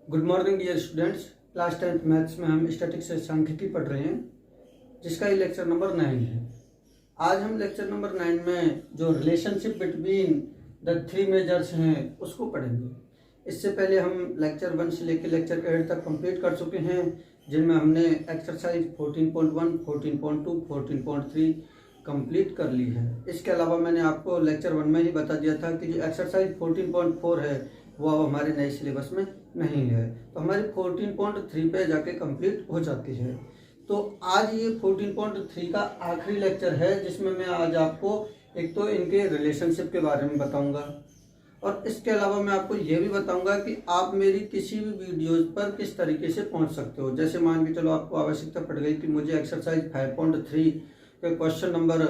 Good morning dear students. Class 10th maths में हम statics से सांख्यिकी पढ़ रहे हैं, जिसका ये लेक्चर नंबर 9 है। आज हम लेक्चर नंबर 9 में जो relationship between the three measures हैं उसको पढ़ेंगे। इससे पहले हम लेक्चर 1 से लेकर लेक्चर 8 तक कंप्लीट कर चुके हैं, जिनमें हमने एक्सरसाइज 14.1, 14.2, 14.3 कंप्लीट कर ली है। इसके अलावा मैंने आपको लेक्चर 1 में ही बता दिया था कि जो एक्सरसाइज 14.4 है वो अब हमारे नए सिलेबस में नहीं है, तो हमारी 14.3 पे जाके कंप्लीट हो जाती है। तो आज ये 14.3 का आखिरी लेक्चर है, जिसमें मैं आज आपको एक तो इनके रिलेशनशिप के बारे में बताऊंगा, और इसके अलावा मैं आपको ये भी बताऊंगा कि आप मेरी किसी भी वीडियोज पर किस तरीके से पहुंच सकते हो। जैसे मान के चलो आपको आवश्यकता पड़ गई कि मुझे एक्सरसाइज 5.3 के क्वेश्चन नंबर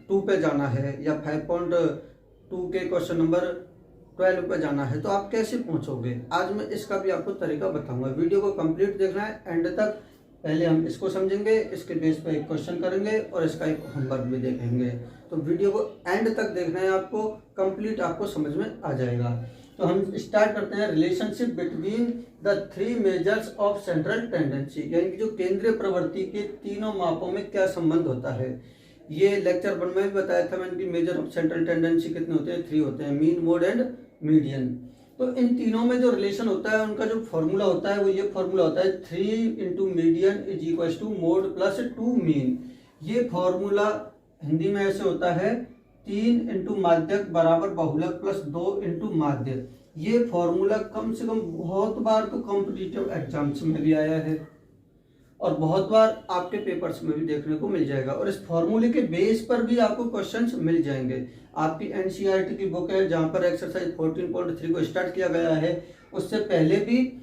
2 पे जाना है, या 5.2 के क्वेश्चन नंबर 12 पे जाना है, तो आप कैसे पहुंचोगे। आज मैं इसका भी आपको तरीका बताऊंगा। वीडियो को कंप्लीट देखना है एंड तक। पहले हम इसको समझेंगे, इसके बेस पे एक क्वेश्चन करेंगे और इसका एक होमवर्क भी देखेंगे। तो वीडियो को एंड तक देखना है आपको, कंप्लीट आपको समझ में आ जाएगा। तो हम स्टार्ट करते हैं। Relationship between the three measures of central tendency, यानी कि जो केंद्रीय प्रवृत्ति के तीनों मापों में क्या संबंध होता है। ये लेक्चर 1 में भी बताया था मैंने कि मेजर ऑफ सेंट्रल टेंडेंसी कितने होते हैं, 3 होते हैं, मीन, मोड एंड मीडियन। तो इन तीनों में जो रिलेशन होता है, उनका जो फॉर्मूला होता है वो ये फॉर्मूला होता है 3 into median is equal to mode plus 2 mean. ये फॉर्मूला हिंदी में ऐसे होता है 3 इंटू माध्यक बराबर बहुलक प्लस 2 इंटू माध्य। ये फॉर्मूला कम से कम बहुत बार तो कॉम्पिटिटिव एग्जाम्स में भी आया है और बहुत बार आपके पेपर्स में भी देखने को मिल जाएगा, और इस फॉर्मूले के बेस पर भी आपको क्वेश्चंस मिल जाएंगे। आपकी एनसीईआरटी की बुक है जहां पर एक्सरसाइज 14.3 को स्टार्ट किया गया है, उससे पहले भी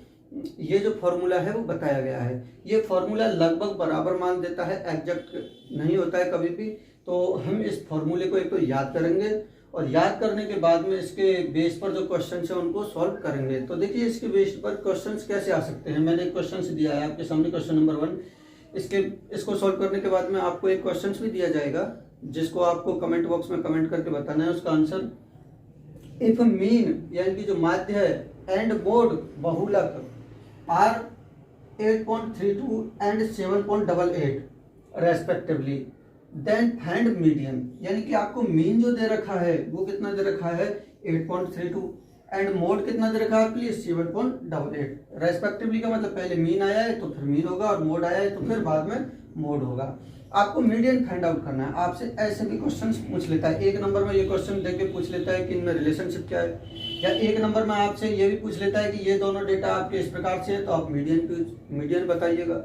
ये जो फॉर्मूला है वो बताया गया है। ये फॉर्मूला लगभग बराबर मान देता है, एग्जैक्ट नहीं होता है कभी भी। तो हम इस फॉर्मूले को एक तो याद करेंगे, और याद करने के बाद में इसके बेस पर जो क्वेश्चन है उनको सॉल्व करेंगे। तो देखिए इसके बेस पर क्वेश्चंस कैसे आ सकते हैं। मैंने एक क्वेश्चन दिया है आपके सामने, क्वेश्चन नंबर 1। इसको सॉल्व करने के बाद में आपको एक क्वेश्चन भी दिया जाएगा, जिसको आपको कमेंट बॉक्स में कमेंट करके बताना है उसका आंसर। इफ मीन यानी कि जो माध्य है एंड मोड बहुलक are 8.32 and 7.88 respectively, then find median. यानी कि आपको मीन जो दे रखा है वो कितना दे रखा है 8.32, एंड मोड कितना दे रखा है आपके लिए 7.88 रेस्पेक्टिवली। का मतलब पहले मीन आया है तो फिर मीन होगा, और मोड आया है तो फिर बाद में मोड होगा। आपको मीडियन फाइंड आउट करना है। आपसे ऐसे भी क्वेश्चन पूछ लेता है, एक नंबर में ये क्वेश्चन देके पूछ लेता है कि इनमें रिलेशनशिप क्या है, या एक नंबर में आपसे ये भी पूछ लेता है कि ये दोनों डेटा आपके इस प्रकार से है तो आप मीडियन बताइएगा।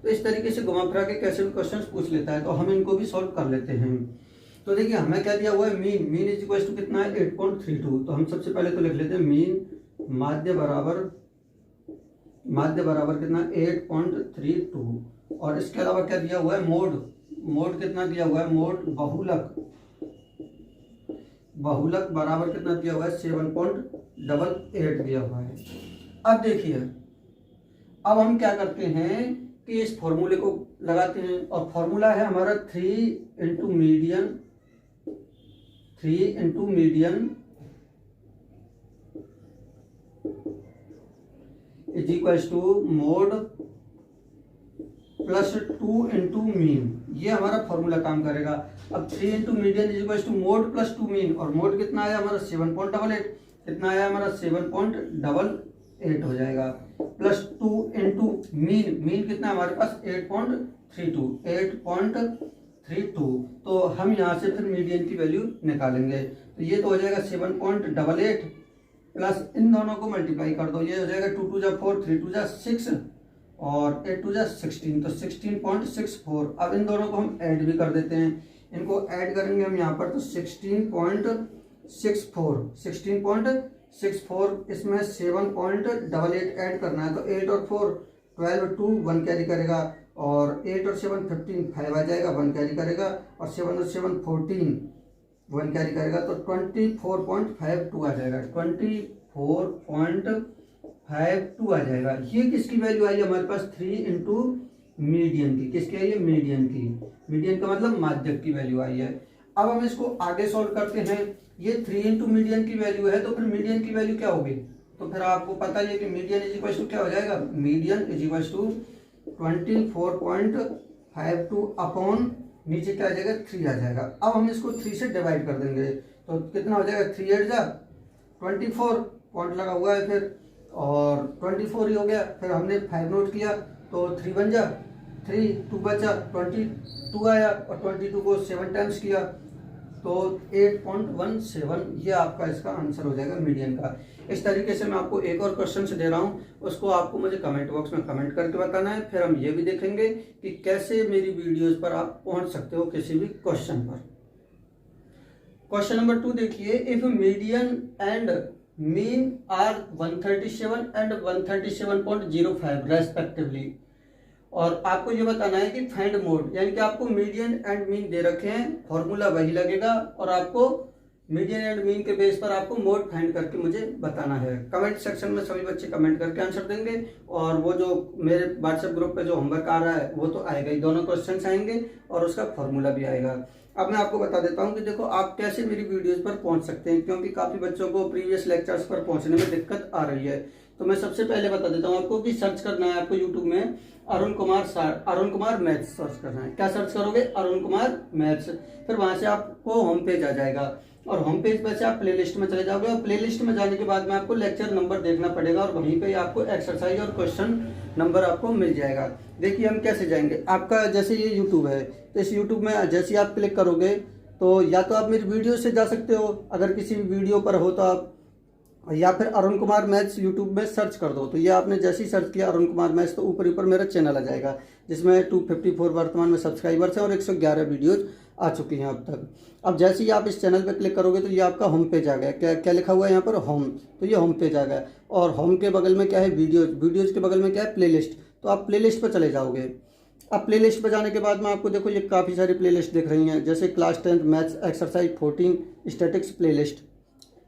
तो इस तरीके से घुमा फिरा के कैसे भी क्वेश्चन पूछ लेता है, तो हम इनको भी सॉल्व कर लेते हैं। तो देखिए हमें क्या दिया हुआ है, मीन इज इक्वल टू कितना है 8.32। तो हम सबसे पहले तो लिख लेते हैं मीन माध्य बराबर कितना 8.32, और इसके अलावा क्या दिया हुआ है मोड कितना दिया हुआ है, मोड बहुलक बराबर कितना दिया हुआ है 7.88 दिया हुआ है। अब देखिए अब हम क्या करते हैं कि इस फॉर्मूले को लगाते हैं, और फॉर्मूला है हमारा 3 into median is equal to mode plus 2 into mean. ये हमारा फॉर्मूला काम करेगा। अब 3 into median is equal to mode plus 2 mean, और मोड कितना आया हमारा 7.88, कितना आया हमारा 7.88 हो जाएगा, प्लस 2 इंटू मीन कितना हमारे पास 8.32। तो हम यहाँ से फिर मीडियन की वैल्यू निकालेंगे। तो ये तो हो जाएगा 7.88 प्लस इन दोनों को मल्टीप्लाई कर दो, ये हो जाएगा 2 2 4, 3 2 6 और 8 2 16, तो 16.64। अब इन दोनों को हम ऐड भी कर देते हैं, इनको ऐड करेंगे हम यहाँ पर, तो 16.64, इसमें 7.88 ऐड करना है। तो 8 और 4 12, 2 1 कैरी करेगा, और 8 और 7 15 5 आ जाएगा, 1 कैरी करेगा, और 7 और 7 14 1 कैरी करेगा, तो 24.52 आ जाएगा, 24.52 आ जाएगा। ये किसकी वैल्यू आई हमारे पास 3 इंटू मीडियन की। किसकी आई है, मीडियन की। मीडियन का मतलब माध्यक की वैल्यू आई है। अब हम इसको आगे सॉल्व करते हैं। ये 3 इंटू मीडियन की वैल्यू है, तो फिर मीडियन की वैल्यू क्या होगी तो फिर आपको पता ही है कि मीडियन इज इक्वल टू क्या हो जाएगा, median is equal to 24.52 upon नीचे क्या आ जाएगा 3 आ जाएगा। अब हम इसको 3 से डिवाइड कर देंगे तो कितना हो जाएगा 3 8 जा 24 पॉइंट लगा हुआ है फिर, और 24 ही हो गया। फिर हमने 5 नोट किया तो 3 बन जा 3, 2 बचा 22 आया, और 22 को 7 टाइम्स किया तो 8.17, ये आपका इसका आंसर हो जाएगा मीडियन का। इस तरीके से मैं आपको एक और क्वेश्चन दे रहा हूँ, उसको आपको मुझे कमेंट बॉक्स में कमेंट करके बताना है। फिर हम ये भी देखेंगे कि कैसे मेरी वीडियोस पर आप पहुंच सकते हो किसी भी क्वेश्चन पर। क्वेश्चन नंबर 2 देखिए, if median and mean are 137 and 137.05 respectively, और आपको ये बताना है कि फाइंड मोड, यानी कि आपको मीडियन एंड मीन दे रखे हैं, फॉर्मूला वही लगेगा और आपको मीडियन एंड मीन के बेस पर आपको मोड फाइंड करके मुझे बताना है। कमेंट सेक्शन में सभी बच्चे कमेंट करके आंसर देंगे, और वो जो मेरे व्हाट्सएप ग्रुप पे जो होमवर्क आ रहा है वो तो आएगा ही, दोनों क्वेश्चन आएंगे और उसका फॉर्मूला भी आएगा। अब मैं आपको बता देता हूँ कि देखो आप कैसे मेरी वीडियोज पर पहुंच सकते हैं, क्योंकि काफी बच्चों को प्रीवियस लेक्चर्स पर पहुंचने में दिक्कत आ रही है। तो मैं सबसे पहले बता देता हूँ आपको कि सर्च करना है आपको यूट्यूब में अरुण कुमार मैथ्स सर्च करना है। क्या सर्च करोगे, अरुण कुमार मैथ्स, फिर वहां से आपको होम पेज आ जाएगा, और होम पेज पर से आप प्लेलिस्ट में चले जाओगे, और प्लेलिस्ट में जाने के बाद में आपको लेक्चर नंबर देखना पड़ेगा, और वहीं पे आपको एक्सरसाइज और क्वेश्चन नंबर आपको मिल जाएगा। देखिए हम कैसे जाएंगे, आपका जैसे ये यूट्यूब है तो इस यूट्यूब में जैसे आप क्लिक करोगे तो या तो आप मेरी वीडियो से जा सकते हो, अगर किसी वीडियो पर हो तो आप, या फिर अरुण कुमार मैथ्स यूट्यूब में सर्च कर दो। तो ये आपने जैसे ही सर्च किया अरुण कुमार मैथ्स तो ऊपर ऊपर मेरा चैनल आ जाएगा, जिसमें 254 वर्तमान में सब्सक्राइबर्स हैं और 111 वीडियोज आ चुकी हैं अब तक। अब जैसे ही आप इस चैनल पे क्लिक करोगे तो ये आपका होम पेज आ गया। क्या क्या लिखा हुआ है यहाँ पर, होम, तो ये होम पेज आ गया, और होम के बगल में क्या है, वीडियोज के बगल में क्या है, प्लेलिस्ट। तो आप प्लेलिस्ट पर चले जाओगे। अब प्लेलिस्ट पर जाने के बाद में आपको देखो ये काफ़ी सारी प्लेलिस्ट दिख रही हैं, जैसे class 10 maths exercise 14 statics playlist,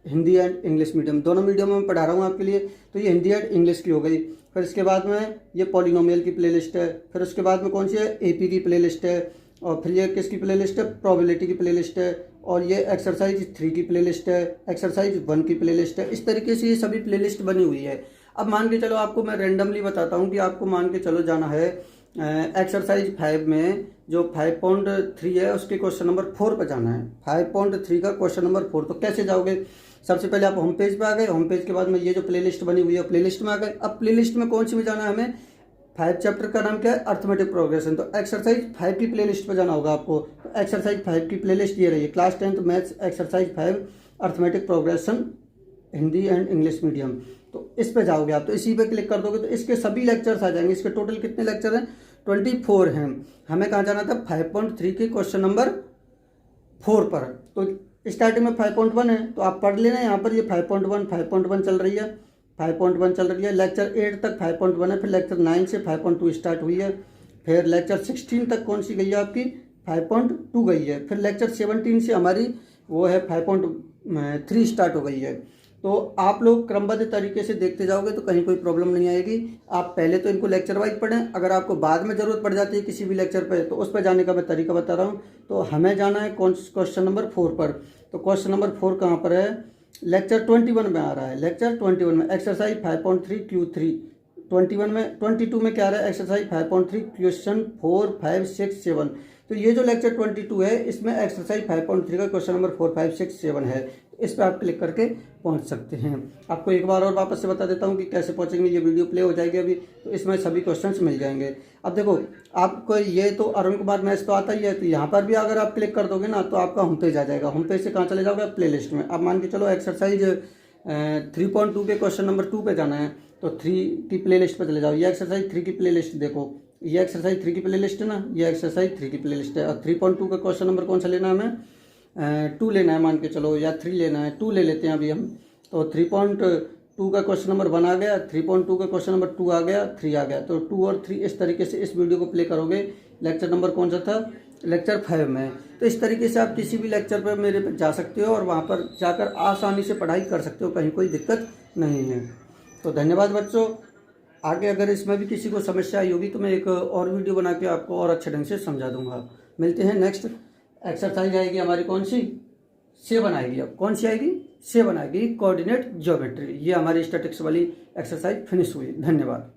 Hindi and English medium, दोनों मीडियम में पढ़ा रहा हूँ आपके लिए, तो ये हिंदी एंड इंग्लिश की हो गई। फिर इसके बाद में ये पॉलिनोमियल की प्लेलिस्ट है, फिर उसके बाद में कौन सी है, एपी की प्लेलिस्ट है, और फिर ये किसकी प्लेलिस्ट है, प्रोबेबिलिटी की प्लेलिस्ट है, और ये एक्सरसाइज 3 की प्लेलिस्ट है, एक्सरसाइज 1 की प्लेलिस्ट है। इस तरीके से ये सभी प्लेलिस्ट बनी हुई है। अब मान के चलो आपको मैं रेंडमली बताता हूँ कि आपको मान के चलो जाना है एक्सरसाइज 5 में जो 5.3 है उसके क्वेश्चन नंबर 4 पर जाना है, 5.3 का क्वेश्चन नंबर 4। तो कैसे जाओगे, सबसे पहले आप होम पेज पे आ गए, होम पेज के बाद में ये जो प्लेलिस्ट बनी हुई है प्लेलिस्ट में आ गए। अब प्लेलिस्ट में कौन सी में जाना है हमें, 5 चैप्टर का नाम क्या है, अर्थमेटिक प्रोग्रेशन, तो एक्सरसाइज 5 की प्लेलिस्ट पर जाना होगा आपको। तो एक्सरसाइज 5 की प्लेलिस्ट ये रही है, class 10 maths exercise 5 arithmetic progression Hindi and English medium, तो इस पे जाओगे आप। तो इसी पे क्लिक कर दोगे तो इसके सभी लेक्चर्स आ जाएंगे। इसके टोटल कितने लेक्चर हैं, 24 हैं। हमें कहाँ जाना था, 5.3 के क्वेश्चन नंबर 4 पर। तो स्टार्टिंग में 5.1 है तो आप पढ़ लेना, यहाँ पर ये 5.1 चल रही है, 5.1 चल रही है, लेक्चर 8 तक 5.1 है, फिर लेक्चर 9 से 5.2 स्टार्ट हुई है, फिर लेक्चर 16 तक कौन सी गई है आपकी 5.2 गई है, फिर लेक्चर 17 से हमारी वो है 5.3 स्टार्ट हो गई है। तो आप लोग क्रमबद्ध तरीके से देखते जाओगे तो कहीं कोई प्रॉब्लम नहीं आएगी। आप पहले तो इनको लेक्चर वाइज पढ़ें, अगर आपको बाद में ज़रूरत पड़ जाती है किसी भी लेक्चर पे तो उस पर जाने का मैं तरीका बता रहा हूँ। तो हमें जाना है क्वेश्चन नंबर 4 पर। तो क्वेश्चन नंबर 4 कहाँ पर है, लेक्चर 21 में आ रहा है, लेक्चर 21 में एक्सरसाइज 5.3 Q3, 21 में 22 में क्या आ रहा है, एक्सरसाइज 5.3 क्वेश्चन 4, 5, 6, 7। तो ये जो लेक्चर 22 है इसमें एक्सरसाइज 5.3 का क्वेश्चन नंबर 4, 5, 6, 7 है। इस पर आप क्लिक करके पहुंच सकते हैं। आपको एक बार और वापस से बता देता हूं कि कैसे पहुंचेंगे। ये वीडियो प्ले हो जाएगी अभी, तो इसमें सभी क्वेश्चंस मिल जाएंगे। अब देखो आपको ये तो अरुण कुमार मैथ्स तो आता ही है, तो यहाँ पर भी अगर आप क्लिक कर दोगे ना तो आपका होम पेज आ जाएगा। होम पेज से कहाँ चले जाओगे, प्ले लिस्ट में। अब मान के चलो एक्सरसाइज 3.2 के क्वेश्चन नंबर 2 पे जाना है, तो 3 की प्ले लिस्ट पर चले जाओ। ये एक्सरसाइज 3 की प्ले लिस्ट देखो, ये एक्सरसाइज 3 की प्ले लिस्ट है ना, ये एक्सरसाइज 3 की प्ले लिस्ट है। और 3.2 का क्वेश्चन नंबर कौन सा लेना है हमें, 2 लेना है मान के चलो, या 3 लेना है, 2 ले लेते हैं अभी हम। तो 3.2 का क्वेश्चन नंबर 1 आ गया, 3.2 का क्वेश्चन नंबर 2 आ गया, 3 आ गया। तो 2 और 3 इस तरीके से इस वीडियो को प्ले करोगे। लेक्चर नंबर कौन सा था, लेक्चर 5 में। तो इस तरीके से आप किसी भी लेक्चर पर मेरे पे जा सकते हो और वहाँ पर जाकर आसानी से पढ़ाई कर सकते हो, कहीं कोई दिक्कत नहीं है। तो धन्यवाद बच्चों। आगे अगर इसमें भी किसी को समस्या आई होगी तो मैं एक और वीडियो बना के आपको और अच्छे ढंग से समझा दूंगा। मिलते हैं नेक्स्ट एक्सरसाइज आएगी हमारी कौन सी, 7 आएगी। अब कौन सी आएगी, से बनाई गई कोऑर्डिनेट ज्योमेट्री। ये हमारी स्टैटिक्स वाली एक्सरसाइज फिनिश हुई। धन्यवाद।